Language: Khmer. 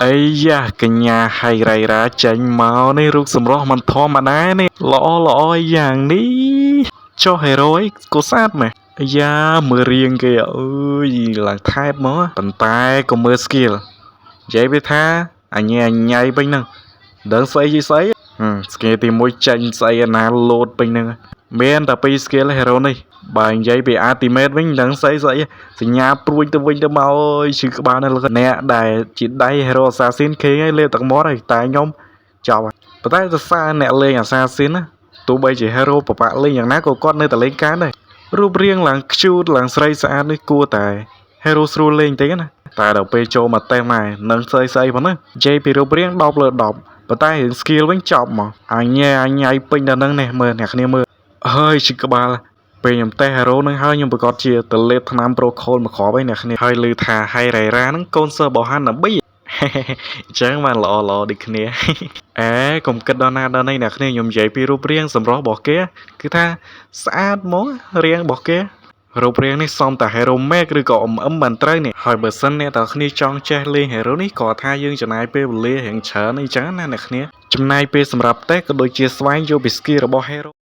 អីយ៉ាកញ្ញាហៃរ៉ៃរ៉ាចេញមកនេះរូបសម្រស់មិនធម្មតានេះល្អយ៉ាងនេះចុះហេរ៉ូអីកូសាតម៉េះអាយ៉ាមើលរៀងគេអើយឡើងថែបមកប៉ុន្តែក៏មើល skill និយាយវាថាអញ៉ៃពេញហ្នឹងដឹងស្អីជាស្អីskill ទី1ចាញ់ស្អីអាណាលោតពេញហ្នឹងមានតែ2 skill hero នេះបើនិយាយពី ultimate វិញដឹងស្អីសញ្ញាព្រួយទៅវិញទៅមកអើយឈឺក្បាលនៅលើអ្នកដែលជាដៃ hero assassin គេឲ្យលេបទឹកមាត់ហើយតែខ្ញុំចប់ហើយប៉ុន្តែទៅសារអ្នកលេង assassin ណាទោះបីជា hero បបាក់លេងយ៉ាងណាក៏គាត់នៅតែលេងកើតដែររូបរាងឡើង cute ឡើងស្រីស្អាតនេះគួរតែ hero ស្រួលលេងតិចណាតែដល់ពេលចូលមកតេសមកនឹងស្អីប៉ុណ្ណឹងនិយាយពីរូបរាង10 លើ 10ប៉ុន្តែរឿង skill វិញចប់មកអញញ៉ៃពេញដល់ហ្នឹងនេះមើលអ្នកគ្នាមើលហើយឈឺក្បាលពេលខ្ញុំតេស hero នឹងហើយខ្ញុំប្រកាសជាទៅលេបថ្នាំ pro cold មកគ្រាប់ឯអ្នកគ្នាហើយឮថាហៃរ៉ៃរ៉ាហ្នឹងកូនសិស្សរបស់ហាណាប៊ីអញ្ចឹងបានល្អដូចគ្នាអេកុំគិតដល់ណាដល់នេះអ្នកគ្នាខ្ញុំនិយាយពីរូបរាងសម្រស់របស់គេគឺថាស្អាតហ្មងរាងរបស់គេរូបរាងនេះសមតា hero make ឬក៏មិនត្រូវនេះហើយបើសិនអ្នកទាំងគ្នាចង់ចេះលេង hero នេះក៏ថាយើងចំណាយពេលវេលារៀងច្រើនអីចឹងណាអ្នកគ្នាចំណាយពេលសម្រាប់តេសក៏ដូចជាស្វែងយល់ពី skill របស់ hero